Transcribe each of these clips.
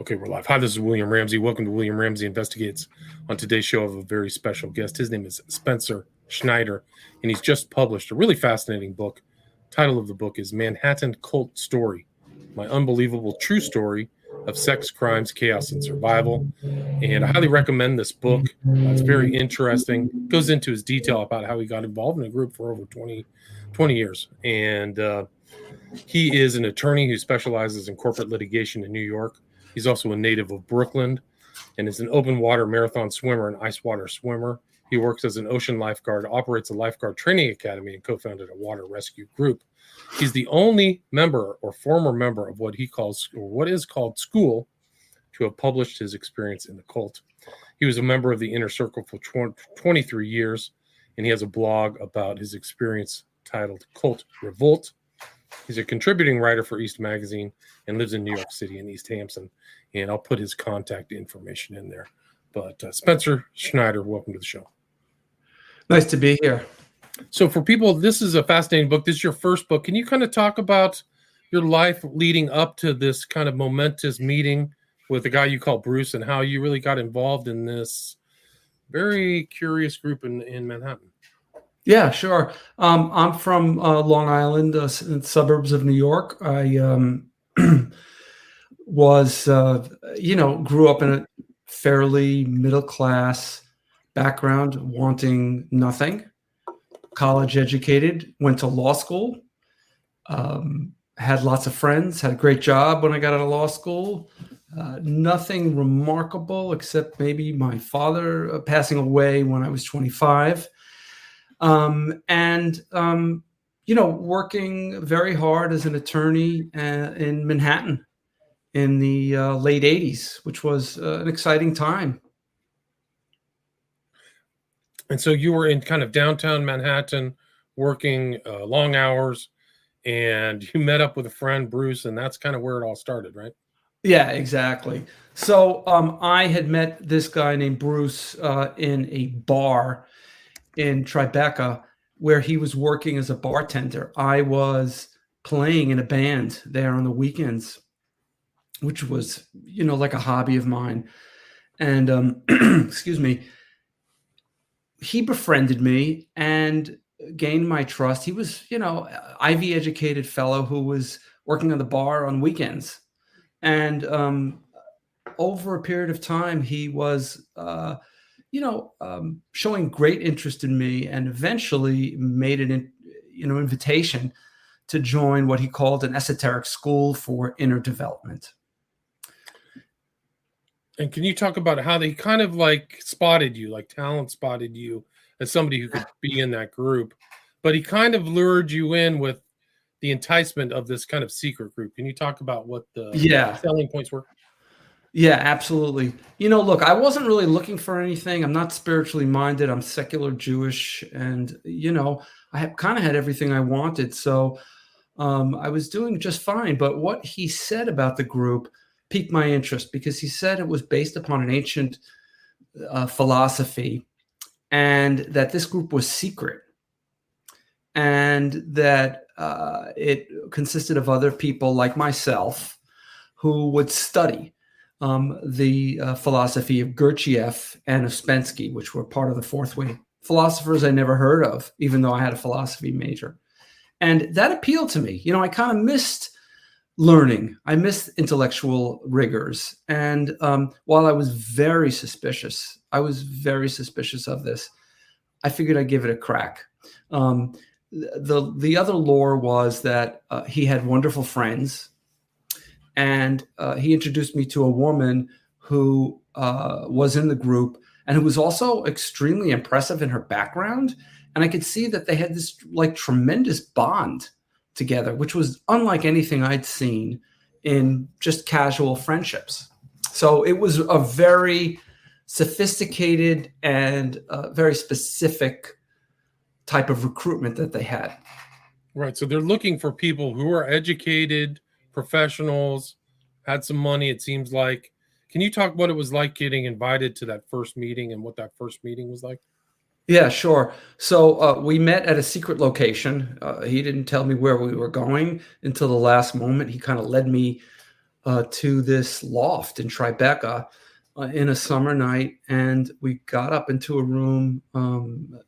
Okay, we're live. Hi, this is William Ramsey. Welcome to William Ramsey Investigates. On today's show, I have a very special guest. His name is Spencer Schneider, and he's just published a really fascinating book. Title of the book is Manhattan Cult Story, My Unbelievable True Story of Sex, Crimes, Chaos, and Survival. And I highly recommend this book. It's very interesting. It goes into his detail about how he got involved in a group for over 20 years. And he is an attorney who specializes in corporate litigation in New York. He's also a native of Brooklyn and is an open water marathon swimmer and ice water swimmer. He works as an ocean lifeguard, operates a lifeguard training academy, and co-founded a water rescue group. He's the only member or former member of what he calls, or what is called, school to have published his experience in the cult. He was a member of the Inner Circle for 23 years, and he has a blog about his experience titled Cult Revolt. He's a contributing writer for East Magazine and lives in New York City and East Hampton. And I'll put his contact information in there. But Spencer Schneider, welcome to the show. Nice to be here. So for people, this is a fascinating book. This is your first book. Can you kind of talk about your life leading up to this kind of momentous meeting with a guy you call Bruce and how you really got involved in this very curious group in Manhattan? Yeah, sure. I'm from Long Island, in the suburbs of New York. I was, grew up in a fairly middle-class background, wanting nothing. College educated, went to law school, had lots of friends, had a great job when I got out of law school. Nothing remarkable except maybe my father passing away when I was 25. Working very hard as an attorney in Manhattan in the late 80s, which was an exciting time. And so you were in kind of downtown Manhattan working long hours, and you met up with a friend, Bruce, and that's kind of where it all started, right? Yeah, exactly. So I had met this guy named Bruce in a bar in Tribeca, where he was working as a bartender. I was playing in a band there on the weekends, which was, like a hobby of mine. And excuse me, he befriended me and gained my trust. He was, Ivy educated fellow who was working on the bar on weekends. And over a period of time, he was showing great interest in me, and eventually made an invitation to join what he called an esoteric school for inner development. And can you talk about how they kind of spotted you, talent spotted you as somebody who could be in that group, but he kind of lured you in with the enticement of this kind of secret group. Can you talk about what the selling points were? Yeah, absolutely. Look, I wasn't really looking for anything. I'm not spiritually minded. I'm secular Jewish, and I have kind of had everything I wanted. So I was doing just fine. But what he said about the group piqued my interest, because he said it was based upon an ancient philosophy, and that this group was secret, and that it consisted of other people like myself who would study the philosophy of Gurdjieff and of Ouspensky, which were part of the fourth way. Philosophers I never heard of, even though I had a philosophy major. And that appealed to me. I kind of missed learning. I missed intellectual rigors. And while I was very suspicious of this, I figured I'd give it a crack. The other lore was that he had wonderful friends. And he introduced me to a woman who was in the group and who was also extremely impressive in her background. And I could see that they had this tremendous bond together, which was unlike anything I'd seen in just casual friendships. So it was a very sophisticated and very specific type of recruitment that they had. Right. So they're looking for people who are educated, professionals, had some money, it seems like. Can you talk what it was like getting invited to that first meeting and what that first meeting was like? Yeah, sure. So we met at a secret location. He didn't tell me where we were going until the last moment. He kind of led me to this loft in Tribeca in a summer night, and we got up into a room,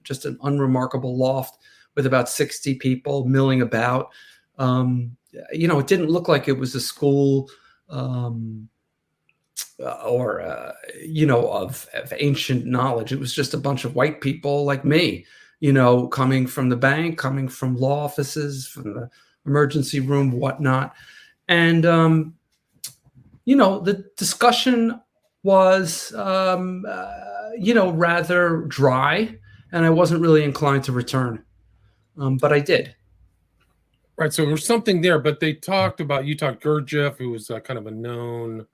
just an unremarkable loft with about 60 people milling about. It didn't look like it was a school or of ancient knowledge. It was just a bunch of white people like me, coming from the bank, coming from law offices, from the emergency room, whatnot. And the discussion was rather dry, and I wasn't really inclined to return, but I did. Right. So there's something there, but you talked Gurdjieff, who was kind of a known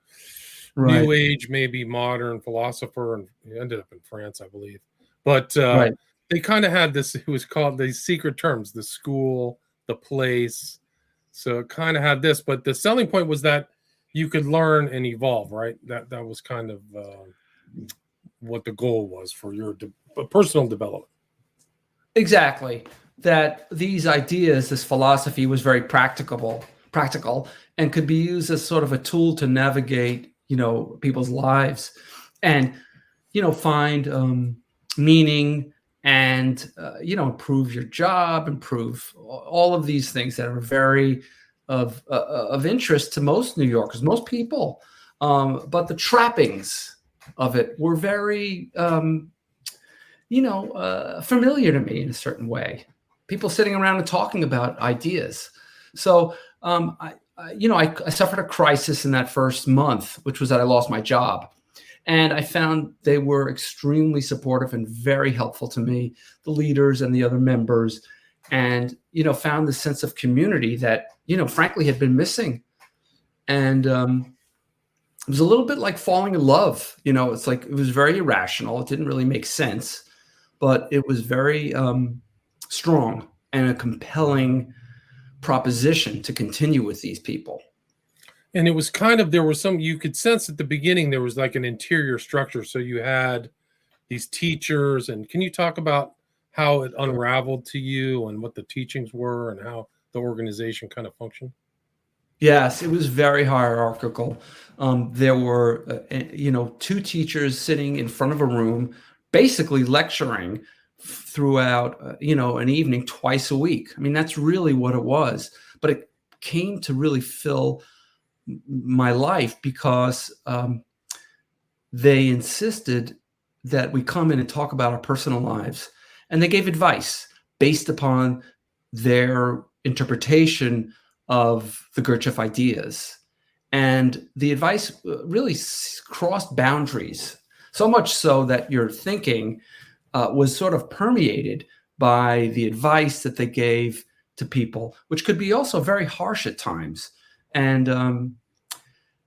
Right. New Age, maybe modern philosopher, and he ended up in France, I believe. But Right. they kind of had this, it was called these secret terms, the school, the place. So it kind of had this, but the selling point was that you could learn and evolve, right? That was kind of what the goal was for your personal development. Exactly. That these ideas, this philosophy was very practical, and could be used as sort of a tool to navigate, people's lives and, find meaning and, improve your job, improve all of these things that are very of interest to most New Yorkers, most people. But the trappings of it were very, familiar to me in a certain way. People sitting around and talking about ideas. So I suffered a crisis in that first month, which was that I lost my job. And I found they were extremely supportive and very helpful to me, the leaders and the other members, and, found the sense of community that, frankly had been missing. And it was a little bit like falling in love. It's like, it was very irrational. It didn't really make sense, but it was very strong and a compelling proposition to continue with these people. And it was you could sense at the beginning, there was like an interior structure. So you had these teachers, and can you talk about how it unraveled to you and what the teachings were and how the organization kind of functioned? Yes, it was very hierarchical. There were, two teachers sitting in front of a room, basically lecturing throughout, an evening twice a week. I mean, that's really what it was. But it came to really fill my life because they insisted that we come in and talk about our personal lives. And they gave advice based upon their interpretation of the Gurdjieff ideas. And the advice really crossed boundaries, so much so that your thinking was sort of permeated by the advice that they gave to people, which could be also very harsh at times. And,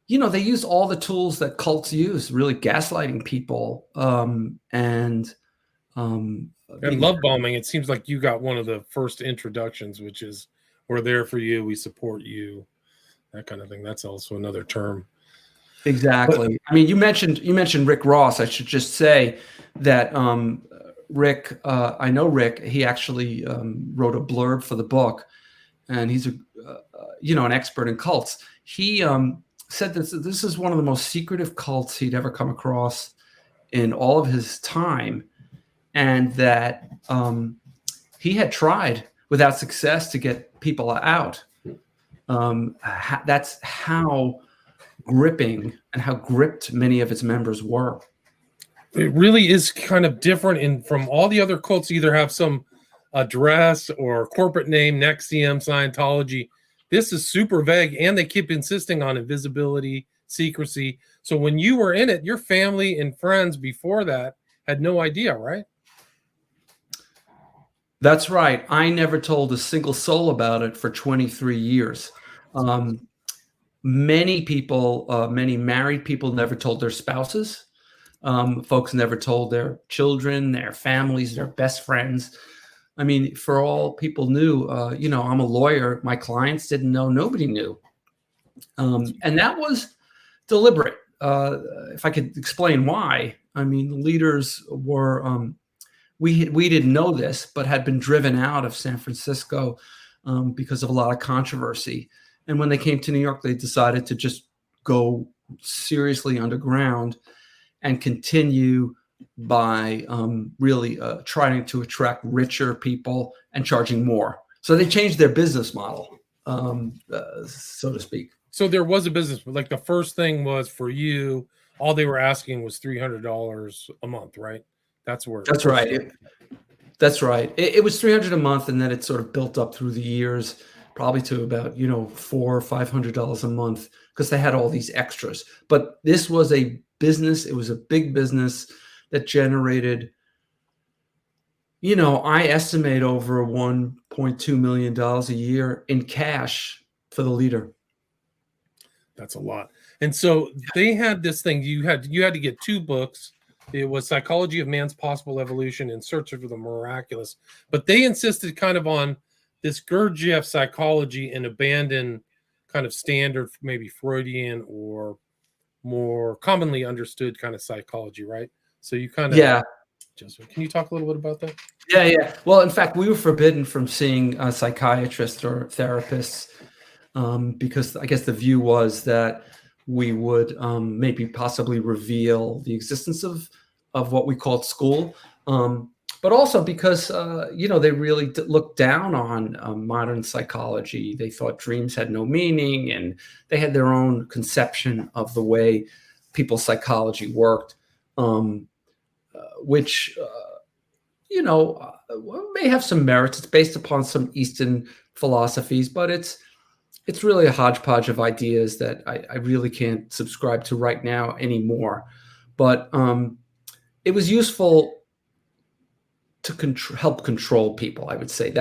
they used all the tools that cults use, really gaslighting people and love bombing. It seems like you got one of the first introductions, which is, we're there for you, we support you, that kind of thing. That's also another term. Exactly. I mean, you mentioned Rick Ross. I should just say that Rick, I know Rick. He actually wrote a blurb for the book, and he's an expert in cults. He said that this is one of the most secretive cults he'd ever come across in all of his time, and that he had tried without success to get people out. That's how gripping and how gripped many of its members were. It really is kind of different from all the other cults. Either have some address or corporate name, NXIVM, Scientology. This is super vague, and they keep insisting on invisibility, secrecy. So when you were in it, your family and friends before that had no idea, right? That's right. I never told a single soul about it for 23 years. Many people, many married people never told their spouses. Folks never told their children, their families, their best friends. I mean, for all people knew, I'm a lawyer. My clients didn't know. Nobody knew. And that was deliberate. If I could explain why. I mean, the leaders were, we didn't know this, but had been driven out of San Francisco because of a lot of controversy. And when they came to New York, they decided to just go seriously underground and continue by really trying to attract richer people and charging more. So they changed their business model, so to speak. So there was a business, but like the first thing was for you, all they were asking was $300 a month, right? That's where. That's right. That's right. It was $300 a month, and then it sort of built up through the years, probably to about $400 or $500 a month, because they had all these extras. But this was a business. It was a big business that generated, I estimate over $1.2 million a year in cash for the leader. That's a lot. And so they had this thing. You had to get 2 books. It was Psychology of Man's Possible Evolution and Search for the Miraculous. But they insisted kind of on this Gurdjieff psychology and abandon kind of standard, maybe Freudian or more commonly understood kind of psychology, right? So you kind of, Yeah. Can you talk a little bit about that? Yeah. Well, in fact, we were forbidden from seeing psychiatrists or therapists because I guess the view was that we would maybe possibly reveal the existence of what we called school, but also because they really looked down on modern psychology. They thought dreams had no meaning, and they had their own conception of the way people's psychology worked, which may have some merits. It's based upon some Eastern philosophies, but it's really a hodgepodge of ideas that I really can't subscribe to right now anymore. But it was useful to help control people. I would say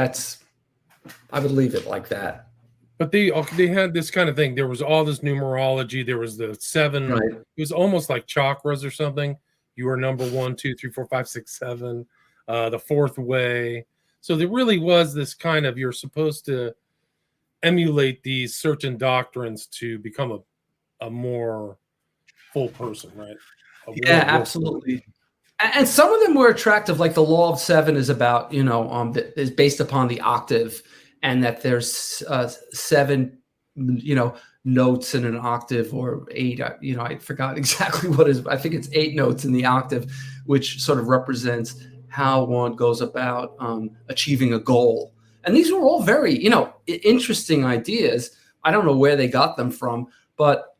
I would leave it like that. But they had this kind of thing. There was all this numerology. There was the 7. Right. It was almost like chakras or something. You were number 1, 2, 3, 4, 5, 6, 7. The 4th way. So there really was this kind of, you're supposed to emulate these certain doctrines to become a more full person, right? Yeah, absolutely. And some of them were attractive, like the law of 7 is about, is based upon the octave, and that there's 7, notes in an octave, or 8. I forgot exactly what is. I think it's 8 notes in the octave, which sort of represents how one goes about achieving a goal. And these were all very, interesting ideas. I don't know where they got them from, but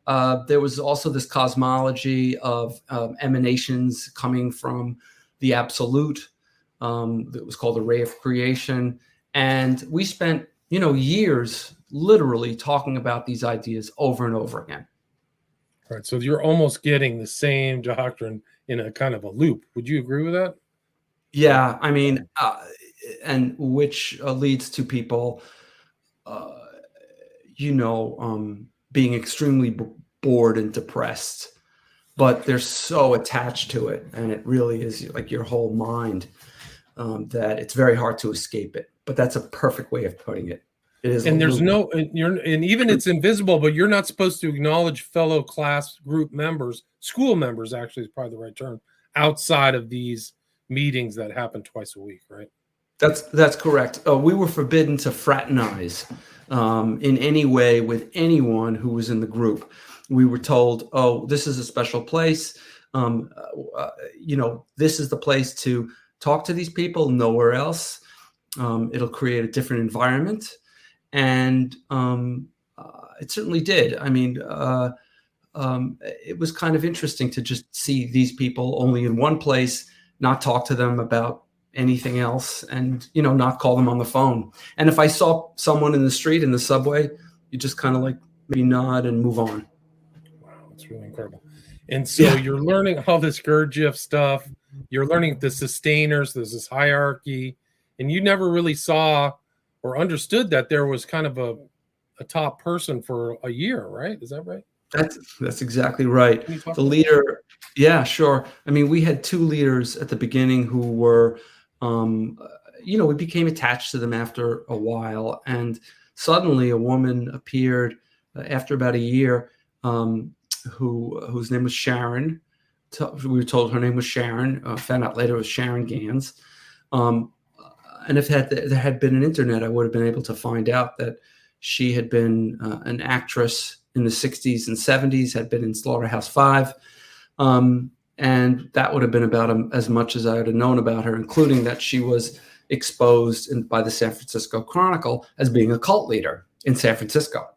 there was also this cosmology of emanations coming from the absolute. That was called the ray of creation. And we spent, years literally talking about these ideas over and over again. Right. So you're almost getting the same doctrine in a kind of a loop. Would you agree with that? Yeah. I mean, and which leads to people, being extremely bored and depressed, but they're so attached to it, and it really is like your whole mind, that it's very hard to escape it. But that's a perfect way of putting it. It is, and there's no, and even it's invisible, but you're not supposed to acknowledge fellow class group members, school members, actually is probably the right term, outside of these meetings that happen twice a week, right? That's correct. We were forbidden to fraternize in any way with anyone who was in the group. We were told, "Oh, this is a special place. This is the place to talk to these people. Nowhere else. It'll create a different environment." And it certainly did. I mean, it was kind of interesting to just see these people only in one place, not talk to them about anything else, and not call them on the phone. And if I saw someone in the street, in the subway, you just kind of like maybe nod and move on. Wow, that's really incredible. And so you're learning all this Gurdjieff stuff. You're learning the sustainers. There's this hierarchy, and you never really saw or understood that there was kind of a top person for a year, right? Is that right? That's exactly right. The leader, yeah, sure. I mean, we had 2 leaders at the beginning who were, we became attached to them after a while, and suddenly a woman appeared after about a year, whose name was We were told her name was Sharon. Found out later it was Sharon Gans. And if there had been an internet, I would have been able to find out that she had been an actress in the 60s and 70s, had been in Slaughterhouse-5. And that would have been about as much as I would have known about her, including that she was exposed by the San Francisco Chronicle as being a cult leader in San Francisco.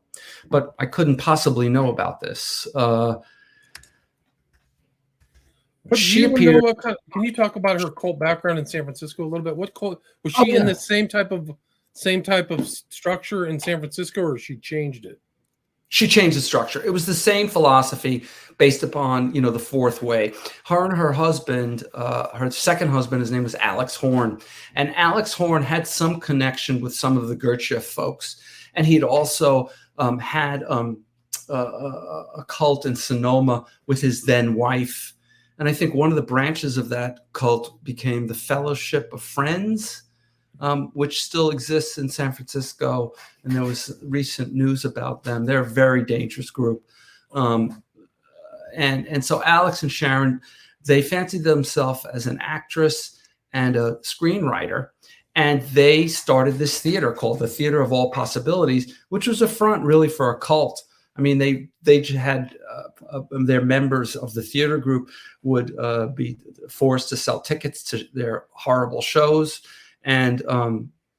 But I couldn't possibly know about this. She appeared. Can you talk about her cult background in San Francisco a little bit? What cult was she in? The same type of structure in San Francisco, or she changed it? She changed the structure. It was the same philosophy based upon, the fourth way. Her and her husband, her second husband, his name was Alex Horn. And Alex Horn had some connection with some of the Gurdjieff folks. And he'd also had a cult in Sonoma with his then wife. And I think one of the branches of that cult became the Fellowship of Friends, which still exists in San Francisco. And there was recent news about them. They're a very dangerous group. And so Alex and Sharon, they fancied themselves as an actress and a screenwriter. And they started this theater called the Theater of All Possibilities, which was a front really for a cult. I mean, they had their members of the theater group would be forced to sell tickets to their horrible shows. And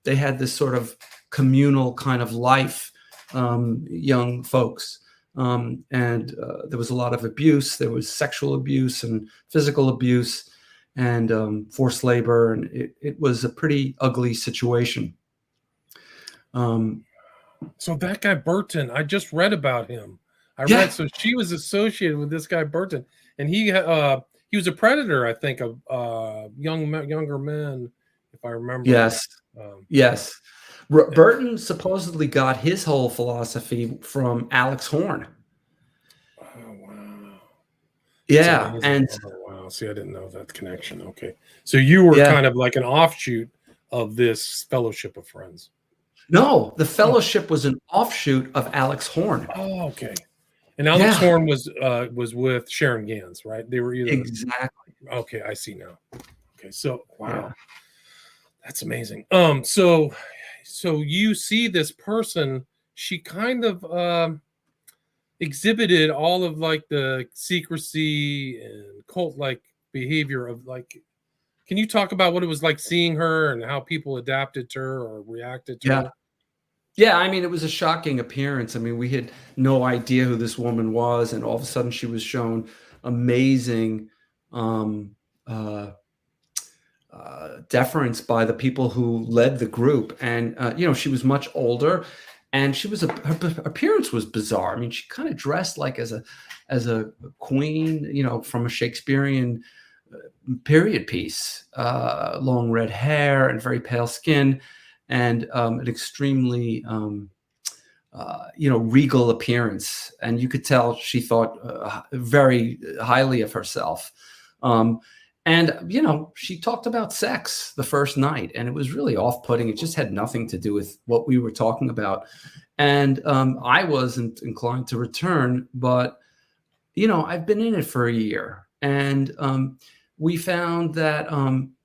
they had this sort of communal kind of life, young folks. And there was a lot of abuse. There was sexual abuse and physical abuse and forced labor. And it was a pretty ugly situation. So that guy Burton, I just read about him. So she was associated with this guy Burton, and he was a predator, I think, of younger men, if I remember. Yes. Yes. Burton supposedly got his whole philosophy from Alex Horn. Oh, wow. Yeah. And wow. See, I didn't know that connection. Okay. So you were kind of like an offshoot of this Fellowship of Friends. No, the Fellowship was an offshoot of Alex Horn. Oh, okay. And Alex Horn was with Sharon Gans, right? They were either exactly. Okay, I see now. Okay, so wow, that's amazing. So you see this person, she kind of exhibited all of like the secrecy and cult-like behavior of like. Can you talk about what it was like seeing her and how people adapted to her or reacted to her? Yeah, I mean, it was a shocking appearance. I mean, we had no idea who this woman was, and all of a sudden she was shown amazing deference by the people who led the group. And, she was much older, and her appearance was bizarre. I mean, she kind of dressed like as a queen, from a Shakespearean period piece, long red hair and very pale skin. And an extremely, regal appearance. And you could tell she thought very highly of herself. And she talked about sex the first night, and it was really off-putting. It just had nothing to do with what we were talking about. And I wasn't inclined to return, but, I've been in it for a year. And we found that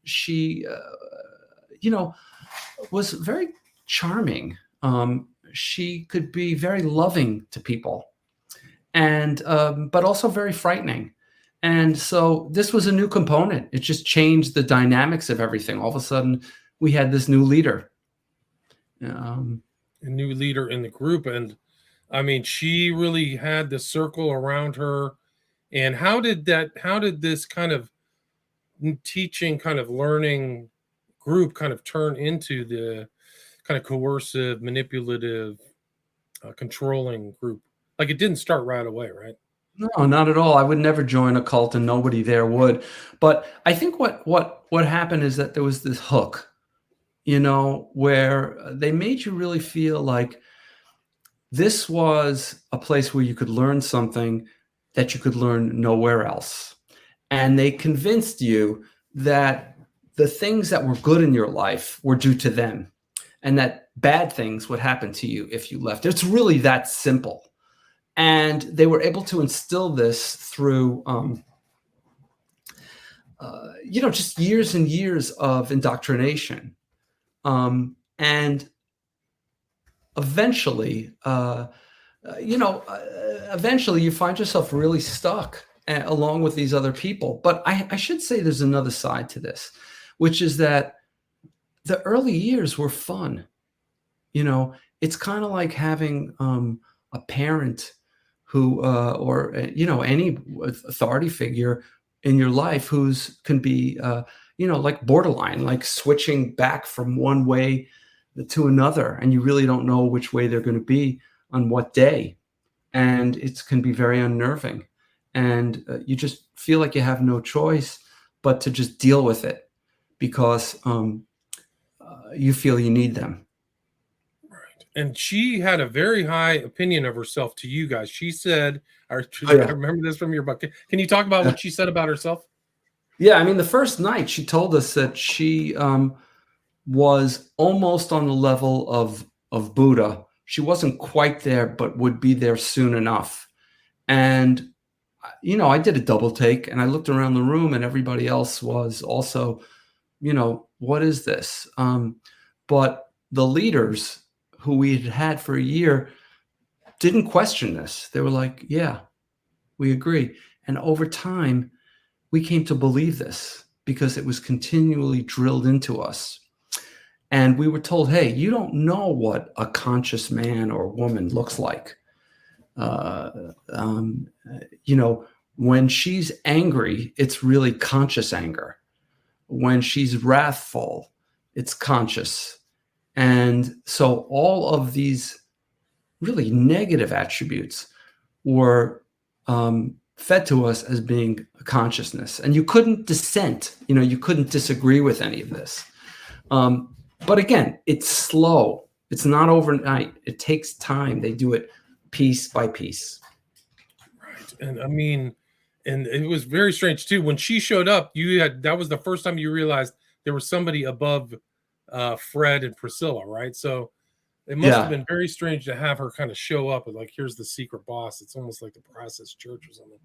she, was very charming. She could be very loving to people, and but also very frightening. And so this was a new component. It just changed the dynamics of everything. All of a sudden, we had this new leader. A new leader in the group. And I mean, she really had the circle around her. And how did this kind of teaching, kind of learning group kind of turn into the kind of coercive, manipulative, controlling group? Like, it didn't start right away, right? No, not at all. I would never join a cult, and nobody there would. But I think what happened is that there was this hook, where they made you really feel like this was a place where you could learn something that you could learn nowhere else. And they convinced you that the things that were good in your life were due to them, and that bad things would happen to you if you left. It's really that simple. And they were able to instill this through, just years and years of indoctrination. And eventually, eventually you find yourself really stuck along with these other people. But I should say there's another side to this, which is that the early years were fun. It's kind of like having a parent who, or any authority figure in your life can be, like borderline, like switching back from one way to another, and you really don't know which way they're going to be on what day, and it can be very unnerving, and you just feel like you have no choice but to just deal with it because you feel you need them. And she had a very high opinion of herself to you guys. She said, I remember this from your book. Can you talk about what she said about herself? Yeah, I mean, the first night she told us that she was almost on the level of Buddha. She wasn't quite there, but would be there soon enough. And, I did a double take and I looked around the room and everybody else was also, what is this? But the leaders who we had for a year didn't question this. They were like, yeah, we agree. And over time, we came to believe this because it was continually drilled into us. And we were told, hey, you don't know what a conscious man or woman looks like. When she's angry, it's really conscious anger. When she's wrathful, it's conscious. And so all of these really negative attributes were fed to us as being a consciousness. And you couldn't dissent, you couldn't disagree with any of this. But again, it's slow. It's not overnight. It takes time. They do it piece by piece. Right. And I mean, and it was very strange too. When she showed up, that was the first time you realized there was somebody above Fred and Priscilla, right? So it must have been very strange to have her kind of show up and like, here's the secret boss. It's almost like the Process Church or something.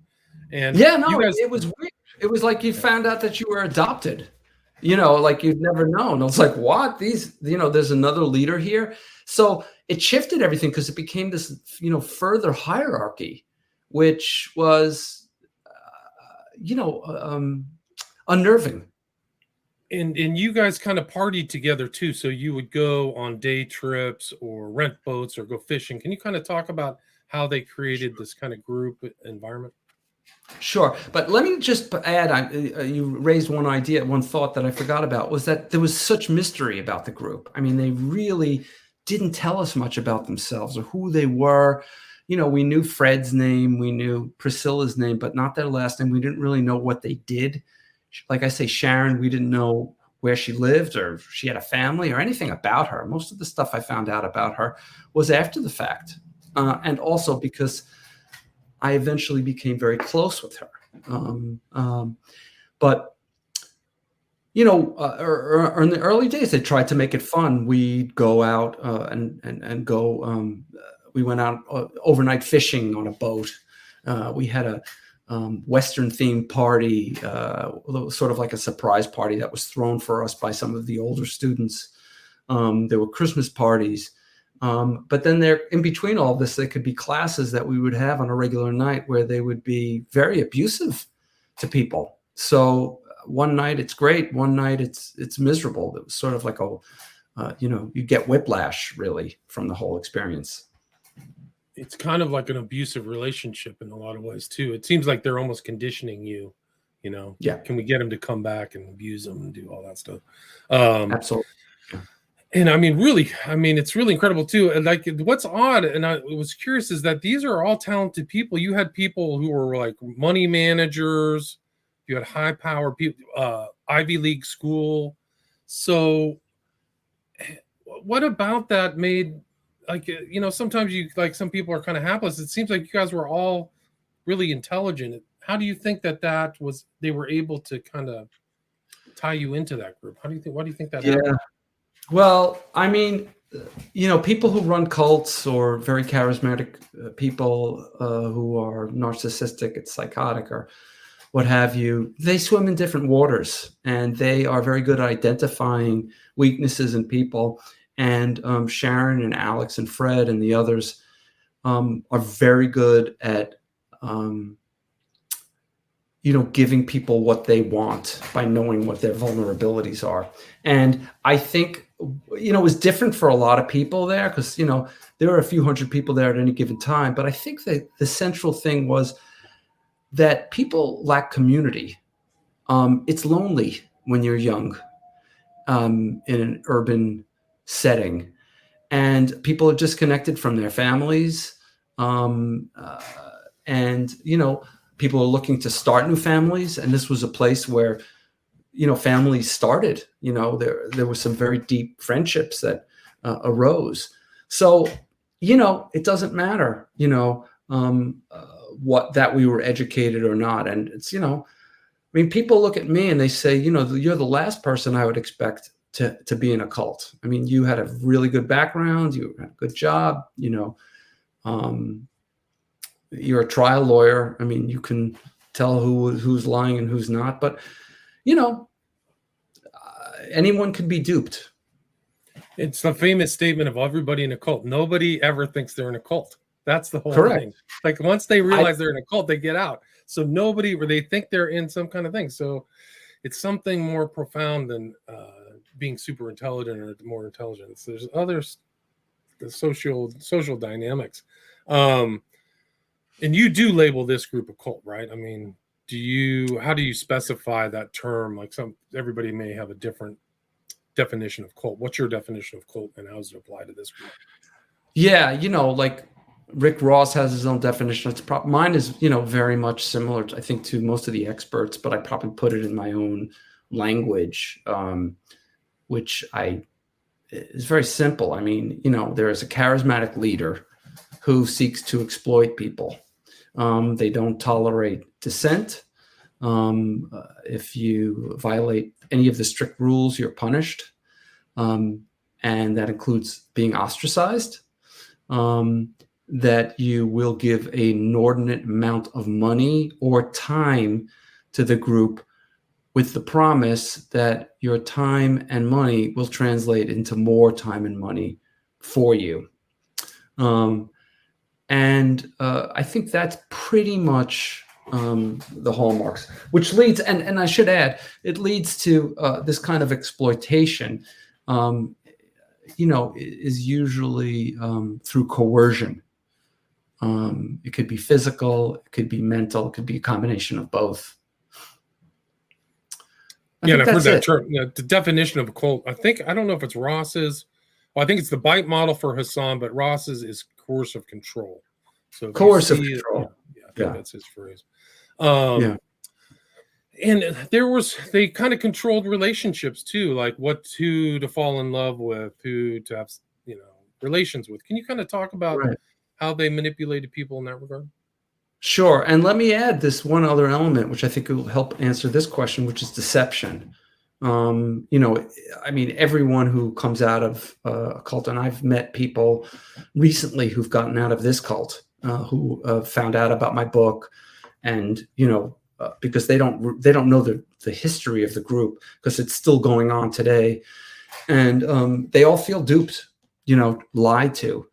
And it was weird. It was like you found out that you were adopted, like you'd never known. I was like, what? There's another leader here. So it shifted everything because it became this, further hierarchy, which was, unnerving. And you guys kind of partied together too. So you would go on day trips or rent boats or go fishing. Can you kind of talk about how they created this kind of group environment? Sure. But let me just add, you raised one thought that I forgot about, was that there was such mystery about the group. I mean, they really didn't tell us much about themselves or who they were. We knew Fred's name, we knew Priscilla's name, but not their last name. We didn't really know what they did. Like I say, Sharon, we didn't know where she lived or if she had a family or anything about her. Most of the stuff I found out about her was after the fact. And also because I eventually became very close with her. But in the early days, they tried to make it fun. We'd go out and go. We went out overnight fishing on a boat. We had a Western themed party, sort of like a surprise party that was thrown for us by some of the older students. There were Christmas parties. But then in between all this, there could be classes that we would have on a regular night where they would be very abusive to people. So one night it's great. One night it's miserable. It was sort of like you get whiplash really from the whole experience. It's kind of like an abusive relationship in a lot of ways too. It seems like they're almost conditioning you, Yeah. Can we get them to come back and abuse them and do all that stuff? Absolutely. Yeah. And I mean, it's really incredible too. And like, what's odd, and I was curious, is that these are all talented people. You had people who were like money managers. You had high power people, Ivy League school. So what about that made, like, sometimes some people are kind of hapless. It seems like you guys were all really intelligent. How do you think they were able to kind of tie you into that group? Why do you think that happened? Well, I mean, people who run cults or very charismatic people who are narcissistic and psychotic or what have you, they swim in different waters and they are very good at identifying weaknesses in people. And Sharon and Alex and Fred and the others are very good at, giving people what they want by knowing what their vulnerabilities are. And I think, it was different for a lot of people there because, there were a few hundred people there at any given time. But I think that the central thing was that people lack community. It's lonely when you're young, in an urban setting, and people are disconnected from their families. And, people are looking to start new families. And this was a place where, families started, there were some very deep friendships that arose. So, it doesn't matter, what that we were educated or not. And it's, people look at me and they say, you're the last person I would expect to be in a cult. I mean, you had a really good background, you had a good job, you're a trial lawyer. I mean, you can tell who's lying and who's not, but anyone can be duped. It's the famous statement of everybody in a cult. Nobody ever thinks they're in a cult. That's the whole thing. Like once they realize they're in a cult, they get out. So nobody, or they think they're in some kind of thing. So it's something more profound than being super intelligent or more intelligence. There's others, the social dynamics. And you do label this group a cult, right? I mean, how do you specify that term? Like everybody may have a different definition of cult. What's your definition of cult and how does it apply to this group? Yeah, like Rick Ross has his own definition. Mine is, very much similar, I think, to most of the experts, but I probably put it in my own language, which is very simple. I mean, there is a charismatic leader who seeks to exploit people. They don't tolerate dissent. If you violate any of the strict rules, you're punished. And that includes being ostracized. That you will give an inordinate amount of money or time to the group with the promise that your time and money will translate into more time and money for you. And I think that's pretty much the hallmarks, which leads, and I should add, it leads to this kind of exploitation, is usually through coercion. It could be physical, it could be mental, it could be a combination of both. And I've heard that term. The definition of a cult, I don't know if it's Ross's. Well, I think it's the bite model for Hassan, but Ross's is coercive control. So coercive control. I think that's his phrase. And they kind of controlled relationships too, like who to fall in love with, who to have, relations with. Can you kind of talk about how they manipulated people in that regard? Sure. And let me add this one other element, which I think will help answer this question, which is deception. Everyone who comes out of a cult, and I've met people recently who've gotten out of this cult, who found out about my book, and because they don't know the history of the group, because it's still going on today, and they all feel duped, lied to.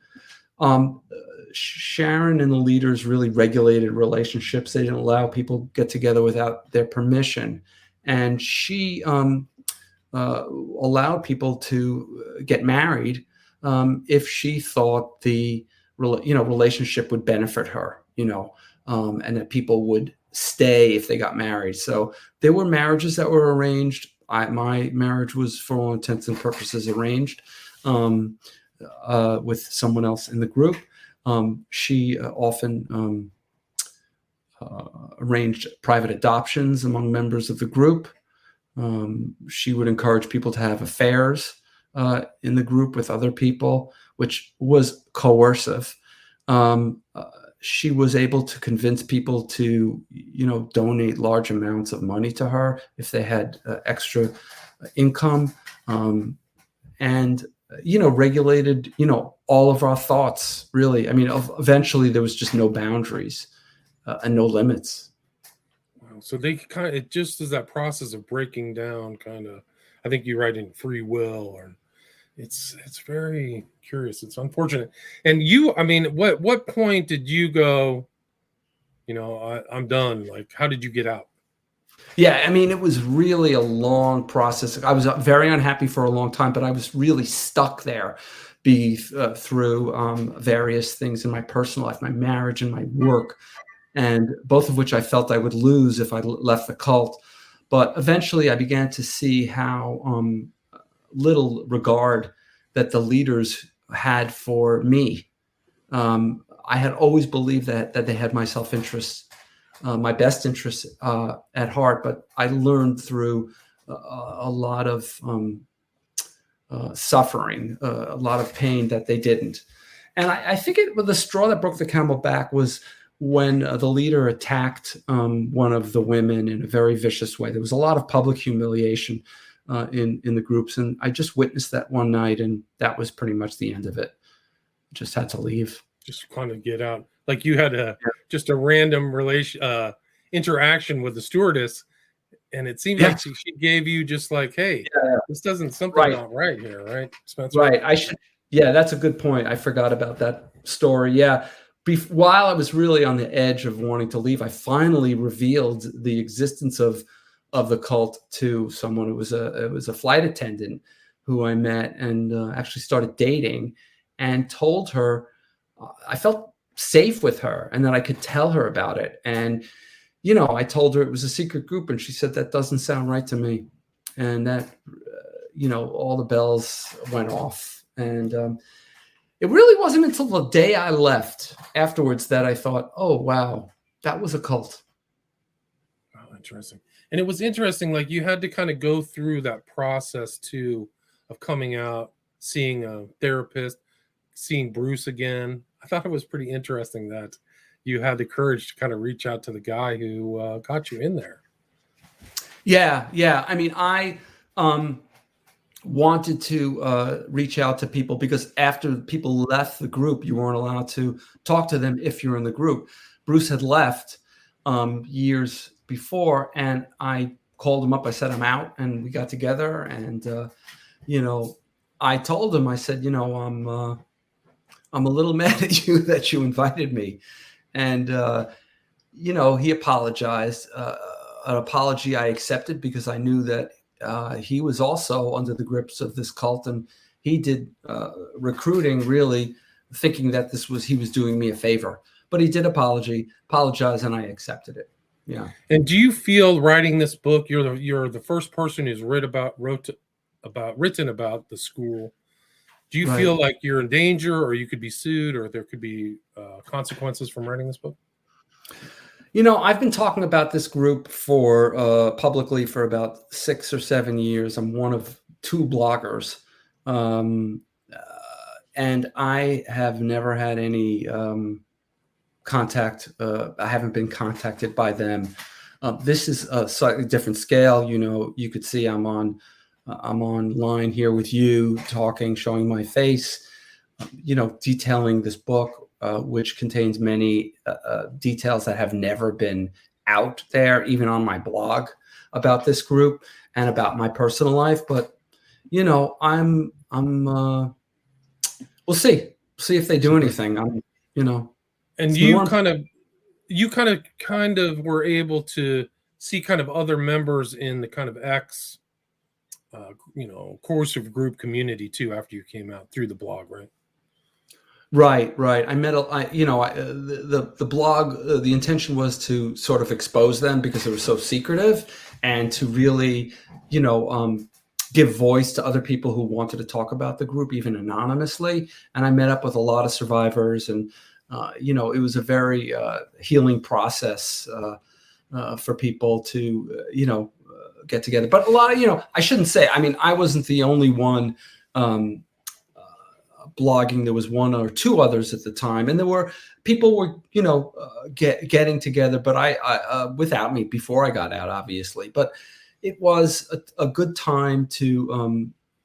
Sharon and the leaders really regulated relationships. They didn't allow people to get together without their permission. And she allowed people to get married if she thought the relationship would benefit her, and that people would stay if they got married. So there were marriages that were arranged. My marriage was, for all intents and purposes, arranged with someone else in the group. She often arranged private adoptions among members of the group. She would encourage people to have affairs in the group with other people, which was coercive. She was able to convince people to, donate large amounts of money to her if they had extra income, and regulated, all of our thoughts, really. I mean, eventually there was just no boundaries and no limits. Wow. So they it just is that process of breaking down I think you write in free will, or It's very curious. It's unfortunate. And you, I mean, what point did you go, I'm done? Like, how did you get out? Yeah, I mean, it was really a long process. I was very unhappy for a long time, but I was really stuck there through various things in my personal life, my marriage and my work, and both of which I felt I would lose if I left the cult. But eventually I began to see how little regard that the leaders had for me. I had always believed that they had my self-interest, my best interests at heart, but I learned through a lot of suffering, a lot of pain that they didn't. And I think the straw that broke the camel back was when the leader attacked one of the women in a very vicious way. There was a lot of public humiliation in the groups, and I just witnessed that one night, and that was pretty much the end of it. Just had to leave. Just kind of get out. Like you had just a random interaction with the stewardess, and it seemed like she gave you just like, hey, this doesn't something not right here, right, Spencer? Right. Yeah, that's a good point. I forgot about that story. Yeah. While I was really on the edge of wanting to leave, I finally revealed the existence of the cult to someone. It was a flight attendant who I met and actually started dating, and told her I felt safe with her and that I could tell her about it. And I told her it was a secret group, and she said, that doesn't sound right to me. And that all the bells went off. And it really wasn't until the day I left afterwards that I thought, oh, wow, that was a cult. Oh, interesting. And it was interesting, like you had to kind of go through that process too of coming out, seeing a therapist, seeing Bruce again. I thought it was pretty interesting that you had the courage to kind of reach out to the guy who got you in there. Yeah. I mean, I wanted to reach out to people because after people left the group, you weren't allowed to talk to them if you're in the group. Bruce had left years before, and I called him up. I said, I'm out, and we got together. And, I told him, I said, I'm a little mad at you that you invited me. And, he apologized. An apology I accepted because I knew that he was also under the grips of this cult, and he did recruiting really thinking that he was doing me a favor. But he did apologize, and I accepted it. Yeah. And do you feel writing this book, you're the first person who's written about the school? Do you feel like you're in danger, or you could be sued, or there could be consequences from writing this book? I've been talking about this group publicly for about 6 or 7 years. I'm one of 2 bloggers, and I have never had any contact. I haven't been contacted by them. This is a slightly different scale. You could see I'm online here with you, talking, showing my face, detailing this book, which contains many details that have never been out there, even on my blog, about this group and about my personal life. But we'll see if they do anything. And you kind of were able to see kind of other members in the kind of coercive group community too after you came out through the blog, right? Right. I met the blog. The intention was to sort of expose them because it was so secretive, and to really, give voice to other people who wanted to talk about the group, even anonymously. And I met up with a lot of survivors, and it was a very healing process for people to get together. But a lot of I shouldn't say. I mean, I wasn't the only one. Blogging. There was 1 or 2 others at the time, and people were getting together, but I without me before I got out, obviously. But it was a good time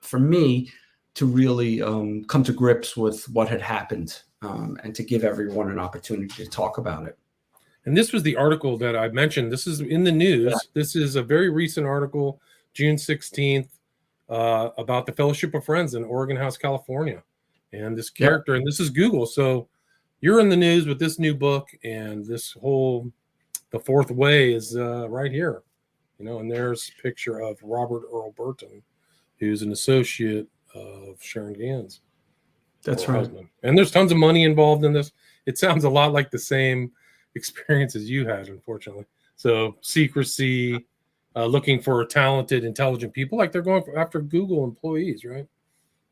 for me to really come to grips with what had happened, and to give everyone an opportunity to talk about it. And this was the article that I mentioned. This is in the news. Yeah. This is a very recent article, June 16th. about the Fellowship of Friends in Oregon House, California. And this Yep. character, and this is Google. So you're in the news with this new book, and this whole, the fourth way is right here, and there's a picture of Robert Earl Burton, who's an associate of Sharon Gans. That's right. Husband. And there's tons of money involved in this. It sounds a lot like the same experiences you had, unfortunately. So secrecy, looking for talented, intelligent people, like they're going after Google employees, right?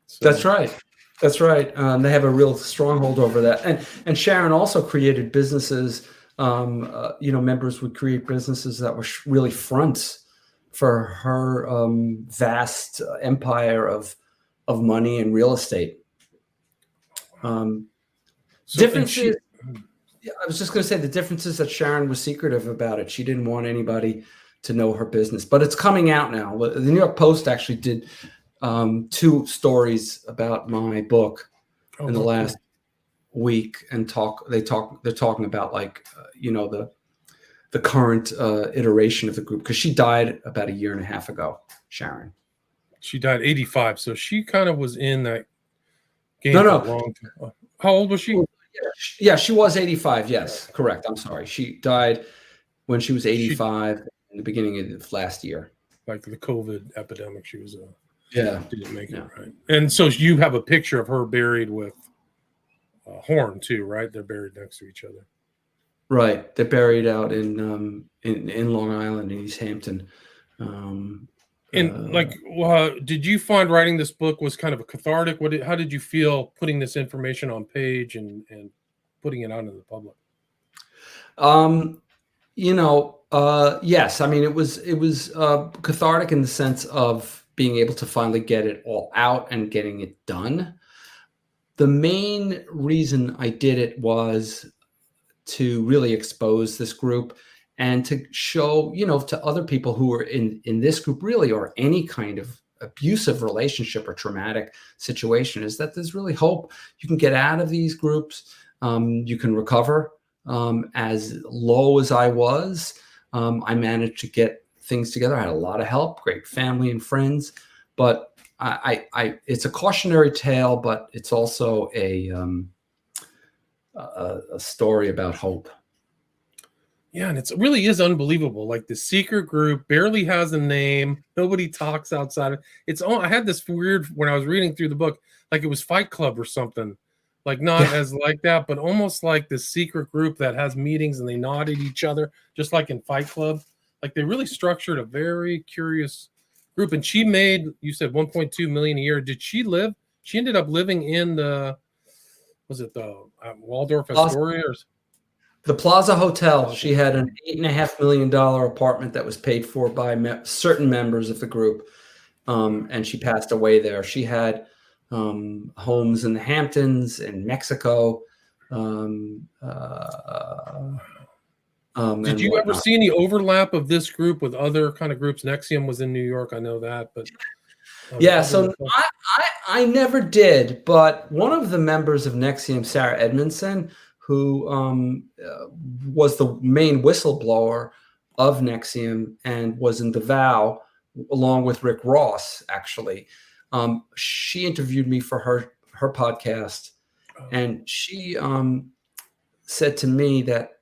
So, That's right. That's right. They have a real stronghold over that. And Sharon also created businesses. Members would create businesses that were really fronts for her vast empire of money and real estate. Differences. I was just going to say the difference is that Sharon was secretive about it. She didn't want anybody to know her business, but it's coming out now. The New York Post actually did 2 stories about my book in the last week, and they're talking about the current iteration of the group, because she died about a year and a half ago. Sharon. She died 85, so she kind of was in that game for a long time. How old was she? Yeah, she was 85. Yes, correct. I'm sorry. She died when she was 85 in the beginning of last year. Like the COVID epidemic, she was didn't make it, right? And so you have a picture of her buried with Horn too, right? They're buried next to each other. Right. They're buried out in Long Island, in East Hampton. Did you find writing this book was kind of a cathartic? How did you feel putting this information on page and putting it out into the public? Yes. I mean, it was cathartic in the sense of being able to finally get it all out and getting it done. The main reason I did it was to really expose this group and to show, to other people who are in this group really, or any kind of abusive relationship or traumatic situation, is that there's really hope. You can get out of these groups. You can recover. As low as I was, I managed to get things together. I had a lot of help, great family and friends, but it's a cautionary tale, but it's also a story about hope. Yeah, and it really is unbelievable. Like, the secret group barely has a name. Nobody talks outside of it's. I had this weird, when I was reading through the book, like it was Fight Club or something. Like, not as like that, but almost like this secret group that has meetings and they nod at each other, just like in Fight Club. Like, they really structured a very curious group. And she made, you said, 1.2 million a year. Did she live? She ended up living in the Waldorf Astoria or the Plaza Hotel. She had an $8.5 million apartment that was paid for by certain members of the group, and she passed away there. She had homes in the Hamptons, in Mexico. Did you ever see any overlap of this group with other kind of groups? Nexium was in New York, I know that, but so I never did. But one of the members of Nexium, Sarah Edmondson, who was the main whistleblower of Nexium and was in The Vow, along with Rick Ross, actually. She interviewed me for her podcast, and she said to me that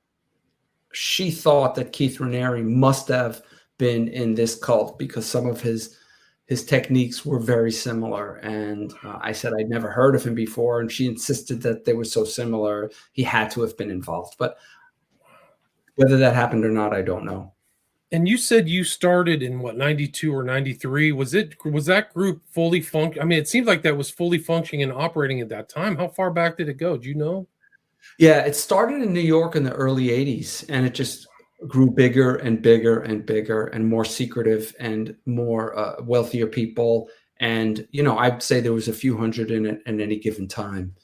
she thought that Keith Raniere must have been in this cult because some of his techniques were very similar. And I said I'd never heard of him before, and she insisted that they were so similar, he had to have been involved. But whether that happened or not, I don't know. And you said you started in 92 or 93. Was that group fully functioning? I mean, it seemed like that was fully functioning and operating at that time. How far back did it go? Do you know? Yeah, it started in New York in the early 80s, and it just grew bigger and bigger and bigger and more secretive and more wealthier people. And, I'd say there was a few hundred in it at any given time.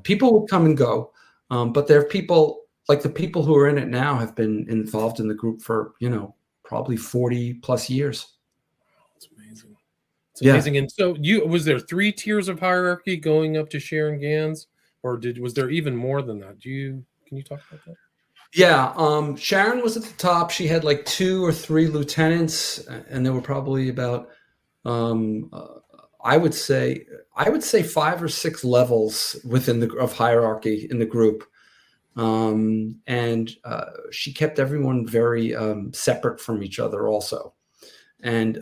People would come and go, but there are people, like the people who are in it now have been involved in the group for, probably 40 plus years. It's amazing. It's amazing. And so was there 3 tiers of hierarchy going up to Sharon Gans, or was there even more than that? Can you talk about that? Yeah. Sharon was at the top. She had like 2 or 3 lieutenants, and there were probably about um, uh, I would say 5 or 6 levels within of hierarchy in the group. And she kept everyone very separate from each other also. And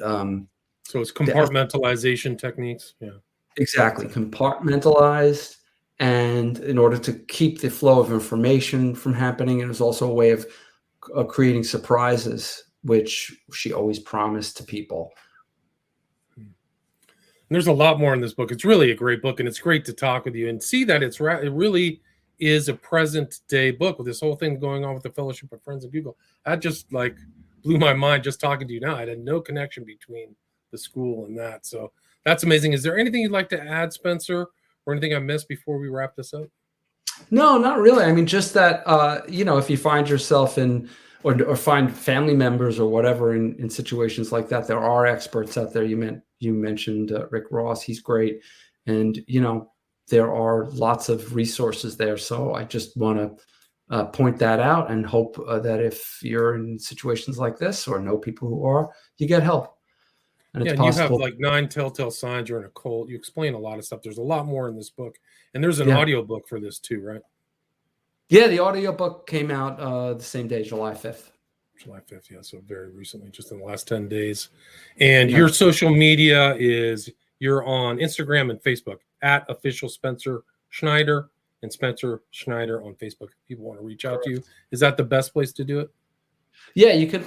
So it's compartmentalization techniques. Yeah. exactly, compartmentalized, and in order to keep the flow of information from happening, it was also a way of creating surprises, which she always promised to people. And there's a lot more in this book. It's really a great book, and it's great to talk with you and see that it really is a present day book with this whole thing going on with the Fellowship of Friends of Google. That just like blew my mind just talking to you now. I had no connection between the school and that. So that's amazing. Is there anything you'd like to add, Spencer, or anything I missed before we wrap this up? No, not really. I mean, just that, if you find yourself in, or find family members or whatever in situations like that, there are experts out there. You mentioned Rick Ross. He's great. And, there are lots of resources there. So I just want to point that out and hope that if you're in situations like this or know people who are, you get help. And it's possible. You have like 9 telltale signs you're in a cult. You explain a lot of stuff. There's a lot more in this book. And there's an audio book for this too, right? Yeah, the audiobook came out the same day, July 5th. July 5th, yeah, so very recently, just in the last 10 days. And your social media is, you're on Instagram and Facebook at official Spencer Schneider, and Spencer Schneider on Facebook. If people want to reach out to you, is that the best place to do it? Yeah, you can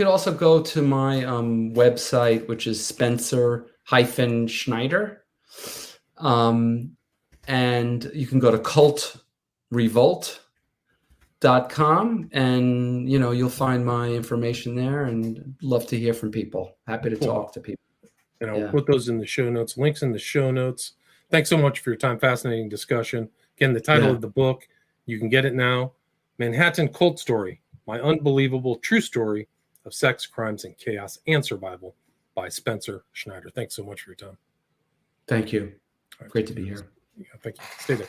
also go to my website, which is Spencer-Schneider. And you can go to cultrevolt.com, and you'll find my information there, and love to hear from people. Happy to talk to people. And I'll put those in the show notes, links in the show notes. Thanks so much for your time. Fascinating discussion. Again, the title of the book, you can get it now, Manhattan Cult Story, My Unbelievable True Story of Sex, Crimes, and Chaos and Survival by Spencer Schneider. Thanks so much for your time. Thank you. Great to be here. Yeah, thank you. Stay there.